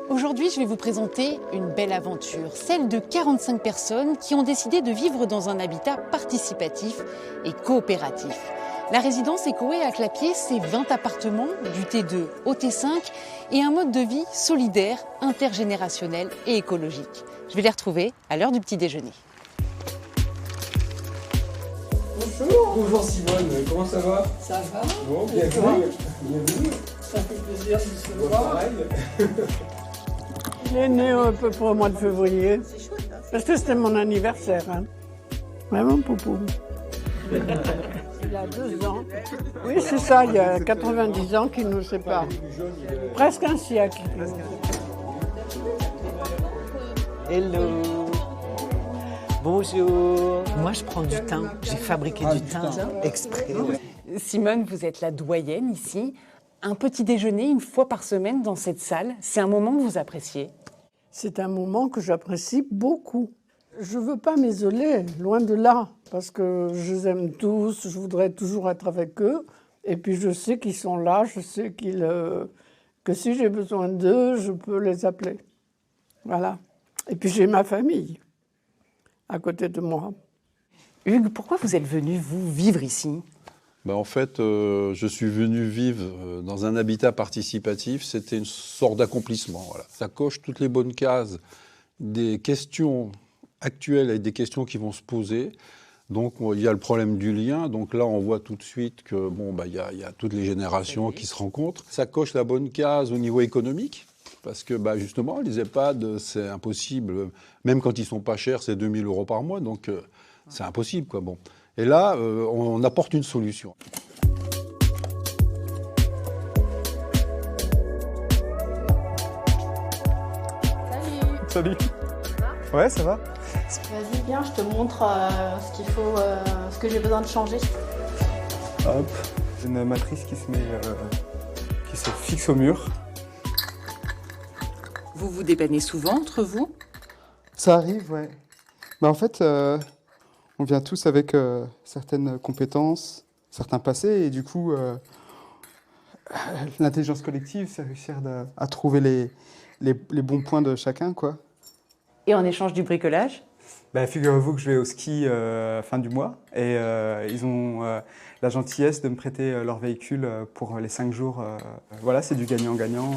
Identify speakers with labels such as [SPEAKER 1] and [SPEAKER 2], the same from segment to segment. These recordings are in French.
[SPEAKER 1] Aujourd'hui, je vais vous présenter une belle aventure, celle de 45 personnes qui ont décidé de vivre dans un habitat participatif et coopératif. La résidence Ecoé à Clapier, c'est 20 appartements, du T2 au T5 et un mode de vie solidaire, intergénérationnel et écologique. Je vais les retrouver à l'heure du petit déjeuner.
[SPEAKER 2] Bonjour. Bonjour Simone, comment ça va?
[SPEAKER 3] Ça va?
[SPEAKER 2] Bon, bienvenue. Bienvenue.
[SPEAKER 3] Ça fait plaisir de se
[SPEAKER 2] Bon,
[SPEAKER 3] voir.
[SPEAKER 2] pareil.
[SPEAKER 3] Il est né à peu près au mois de février. Parce que c'était mon anniversaire. Hein. Vraiment, Poupou. Il a 2 ans. Oui, c'est ça, il y a 90 ans qu'il nous sépare. Presque un siècle.
[SPEAKER 4] Hello. Bonjour. Moi, je prends du thym. J'ai fabriqué du thym exprès.
[SPEAKER 1] Simone, vous êtes la doyenne ici. Un petit déjeuner une fois par semaine dans cette salle, c'est un moment que vous appréciez?
[SPEAKER 3] C'est un moment que j'apprécie beaucoup. Je ne veux pas m'isoler, loin de là, parce que je les aime tous, je voudrais toujours être avec eux. Et puis je sais qu'ils sont là, je sais que si j'ai besoin d'eux, je peux les appeler. Voilà. Et puis j'ai ma famille à côté de moi.
[SPEAKER 1] Hugues, pourquoi vous êtes venu, vous, vivre ici?
[SPEAKER 5] En fait, je suis venu vivre dans un habitat participatif. C'était une sorte d'accomplissement. Voilà. Ça coche toutes les bonnes cases des questions actuelles et des questions qui vont se poser. Donc, il y a le problème du lien. Donc là, on voit tout de suite que il y a toutes les générations qui se rencontrent. Ça coche la bonne case au niveau économique. Parce que justement, les EHPAD, c'est impossible. Même quand ils sont pas chers, c'est 2 000 € par mois. Donc, c'est impossible, quoi. Bon. Et là, on apporte une solution.
[SPEAKER 6] Salut. Ouais, ça va?
[SPEAKER 7] Vas-y, viens, je te montre ce qu'il faut, ce que j'ai besoin de changer.
[SPEAKER 6] Hop, j'ai une matrice qui se fixe au mur.
[SPEAKER 1] Vous vous dépannez souvent entre vous?
[SPEAKER 6] Ça arrive, ouais. En fait, on vient tous avec certaines compétences, certains passés, et du coup, l'intelligence collective, c'est réussir à trouver les bons points de chacun, quoi.
[SPEAKER 1] Et en échange du bricolage?
[SPEAKER 6] Figurez-vous que je vais au ski fin du mois, et ils ont la gentillesse de me prêter leur véhicule pour les 5 jours. Voilà, c'est du gagnant-gagnant.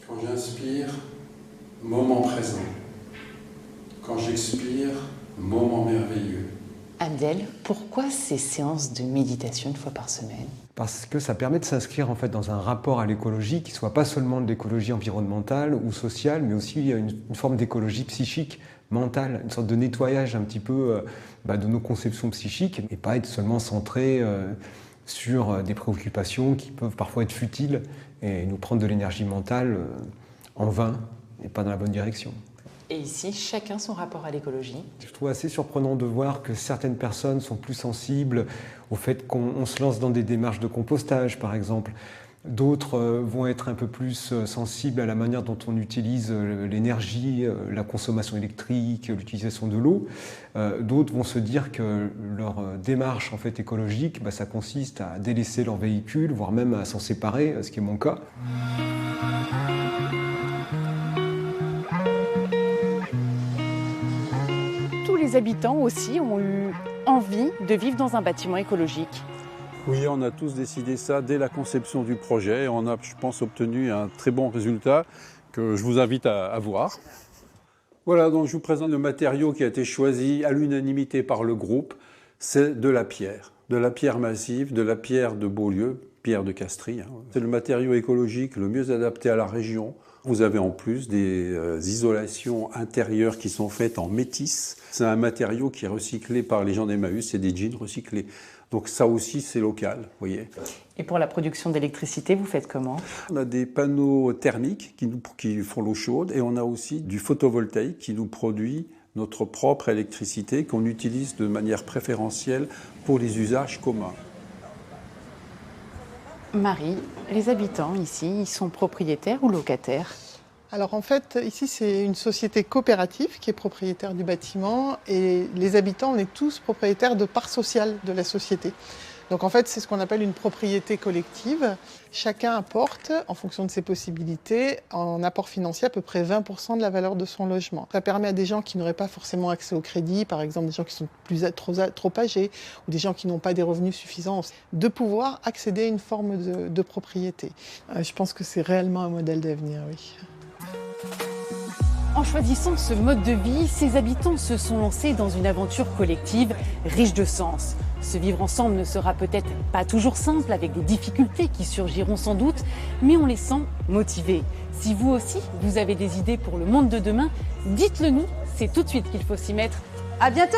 [SPEAKER 5] Quand j'inspire, moment présent. Quand j'expire, moment merveilleux.
[SPEAKER 1] Abdel, pourquoi ces séances de méditation une fois par semaine?
[SPEAKER 8] Parce que ça permet de s'inscrire en fait dans un rapport à l'écologie qui ne soit pas seulement de l'écologie environnementale ou sociale, mais aussi une forme d'écologie psychique, mentale, une sorte de nettoyage un petit peu de nos conceptions psychiques et pas être seulement centré sur des préoccupations qui peuvent parfois être futiles et nous prendre de l'énergie mentale en vain et pas dans la bonne direction.
[SPEAKER 1] Et ici, chacun son rapport à l'écologie.
[SPEAKER 8] Je trouve assez surprenant de voir que certaines personnes sont plus sensibles au fait qu'on se lance dans des démarches de compostage, par exemple. D'autres vont être un peu plus sensibles à la manière dont on utilise l'énergie, la consommation électrique, l'utilisation de l'eau. D'autres vont se dire que leur démarche en fait, écologique, ça consiste à délaisser leur véhicule, voire même à s'en séparer, ce qui est mon cas.
[SPEAKER 1] Les habitants aussi ont eu envie de vivre dans un bâtiment écologique.
[SPEAKER 5] Oui, on a tous décidé ça dès la conception du projet. On a, je pense, obtenu un très bon résultat que je vous invite à voir. Voilà, donc je vous présente le matériau qui a été choisi à l'unanimité par le groupe. C'est de la pierre massive, de la pierre de Beaulieu, pierre de Castries. C'est le matériau écologique le mieux adapté à la région. Vous avez en plus des isolations intérieures qui sont faites en métis. C'est un matériau qui est recyclé par les gens d'Emmaüs, c'est des jeans recyclés. Donc ça aussi, c'est local, vous voyez.
[SPEAKER 1] Et pour la production d'électricité, vous faites comment?
[SPEAKER 5] On a des panneaux thermiques qui font l'eau chaude et on a aussi du photovoltaïque qui nous produit notre propre électricité qu'on utilise de manière préférentielle pour les usages communs.
[SPEAKER 1] Marie, les habitants ici, ils sont propriétaires ou locataires?
[SPEAKER 9] Alors en fait, ici c'est une société coopérative qui est propriétaire du bâtiment et les habitants, on est tous propriétaires de parts sociales de la société. Donc en fait, c'est ce qu'on appelle une propriété collective. Chacun apporte, en fonction de ses possibilités, en apport financier à peu près 20% de la valeur de son logement. Ça permet à des gens qui n'auraient pas forcément accès au crédit, par exemple des gens qui sont trop âgés ou des gens qui n'ont pas des revenus suffisants, de pouvoir accéder à une forme de propriété. Je pense que c'est réellement un modèle d'avenir, oui.
[SPEAKER 1] En choisissant ce mode de vie, ces habitants se sont lancés dans une aventure collective riche de sens. Ce vivre ensemble ne sera peut-être pas toujours simple, avec des difficultés qui surgiront sans doute, mais on les sent motivés. Si vous aussi, vous avez des idées pour le monde de demain, dites-le nous, c'est tout de suite qu'il faut s'y mettre. À bientôt!